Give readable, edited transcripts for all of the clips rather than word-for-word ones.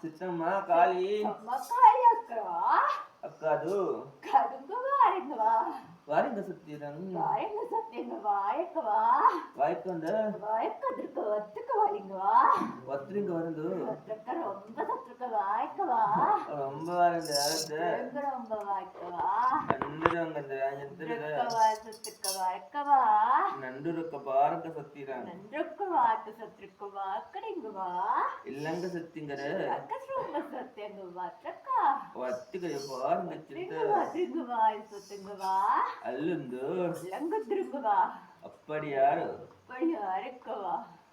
சித்தம்மா காளி அக்காது வாரிங்க சத்தியதான் வாய்க்கு வந்த ஒத்துரிங்க வருது ரொம்ப நண்டுருக்க பாருங்க சத்தியதான் இல்லங்க சத்திங்கர வத்திக பாருங்க அல்லுந்து அப்படி யாரு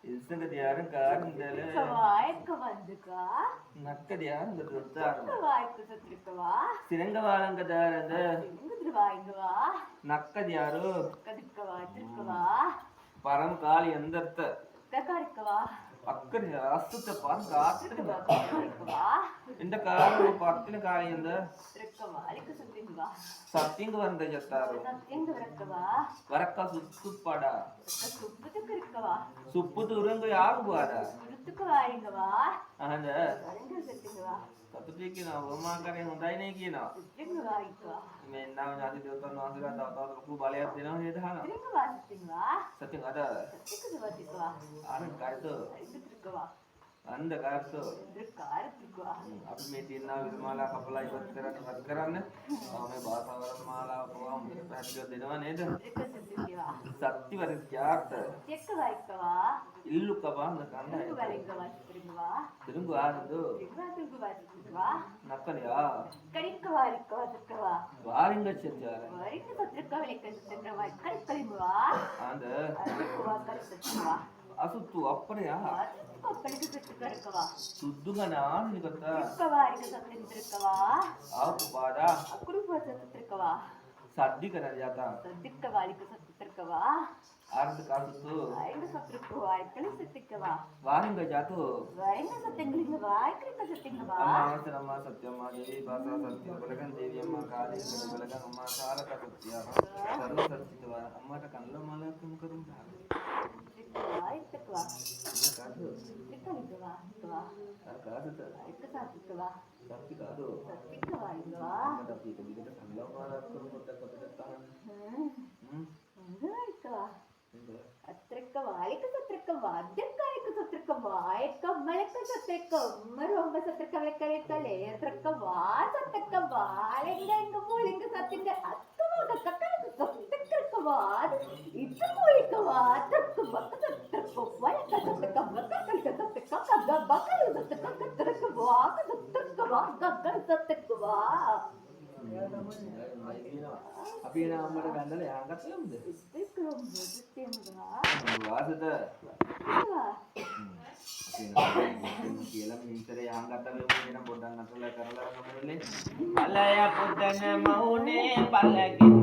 இசங்கது யாரும் காரணம் நக்கது யாரும் சிறங்க வாழங்கதார நக்கது யாரு பரம் காலி எந்த அக்கடி அசுத்த இந்த காரணம் பத்தின காலி எந்த சத்தியங்க வந்த ஜத்தாரு வரக்கா சுப்பாடா சுப்பு துருங்க யாரு போடா அந்த कतुकी ना वो मां करे होता ही नहीं की ना मैं ना जाति देवता ना आशीर्वाद दाता तो खूब बाले आते ना ये था ना सत्य ada आने काय तो अंध काय तो अब मैं तीन ना विमाला कपला इबत करा ने हमें बात आवर माला पवाम पहन के देना नहीं तो सत्य वर्ष क्या चेक वाइकवा इल्लू कबा ना कांदा ತಿರುಗು ಆರದು ನಕ್ಕಲಿಯಾ ಕಡಿಕವಾ ವಾರಿಂಗ ಚಂಚಾರ ವಾರಿಂಗ ಸತ್ರಕವಲೆ ಕಲಿತಂದ್ರವಾ ಕಲಿಕಲಿಮವಾ ಆಂದ ಅಸುತ್ತು ಅಪ್ಪರೆಯಾ ಅಪ್ಪರಿಗೆ ಸತ್ರಕರಕವಾ ಸುದ್ದುಗ ನಾನು ನಿಗತ್ತ ಕವಾರಿಗ ಸತ್ರಕವಾ ಆಪು ಬಾಡ ಅಕುರು ಸತ್ರಕವಾ सद्दी करा जाता सद्दी कवाली को सत्रकवा आरद कासुतो आयंग सत्रकवा आयकली सत्रकवा वारिंग जातो वारिंग सत्यंगलिंगवा आयकली सत्यंगवा अम्मा सत्यम्मा देवी भाषा सत्य बलगन देवी अम्मा काली बलगन अम्मा सालक सत्य सर्व सत्यवा अम्मा ट कल्लो माला तुम करूं आयतकवा कादो इकलिगवा इकवा कादो इकसातकवा सत्य कादो सत्यकवा इंगवा tapi kita kalau malah kita kebetulan ಅತ್ರಕ್ಕವಾ ಆಲಿಕ ಸತ್ರಕ್ಕವಾ ಅಧ್ಯಕ್ಕಾಲಿಕ ಸತ್ರಕ್ಕವಾ ಆಯಕ್ಕ ಮಳಕ ಸತ್ರಕ್ಕಮ್ಮ ರೊಂಬ ಸತ್ರಕ್ಕವೆ ಕರೆತಲೆ ಅತ್ರಕ್ಕವಾ ಸತ್ರಕ್ಕವಾ ಆಲಿಂಗ ಇಂಗ ಮೂಲಿಂಗ ಸತ್ತಿಂಗ ಅಕ್ಕವಾಗ ಕಕ್ಕಲಿಕ ಸತ್ರಕ್ಕವಾ ಇತ್ತು ಮೂಲಿಕವಾ ಅತ್ರಕ್ಕ ಬಕ್ಕ ಸತ್ರಕ್ಕವಾ ಯಕ್ಕ ಸತ್ರಕ್ಕವಾ ಕಕ್ಕಲಿಕ ಸತ್ರಕ್ಕವಾ ಬಕ್ಕಲು ಸತ್ರಕ್ಕವಾ ಸತ್ರಕ್ಕವಾ ಗಗ್ಗಲ ಸತ್ರಕ್ಕವಾ අපි එන අම්මට ගන්නලා යාගත් ලම්ද ඒක මොකක්ද වාසද අපි කියලා මින්තර යාගත් වෙන පොඩ්ඩක් නතලා කරලා ගමන්නේ අලය පුතන මවුනේ පළකින්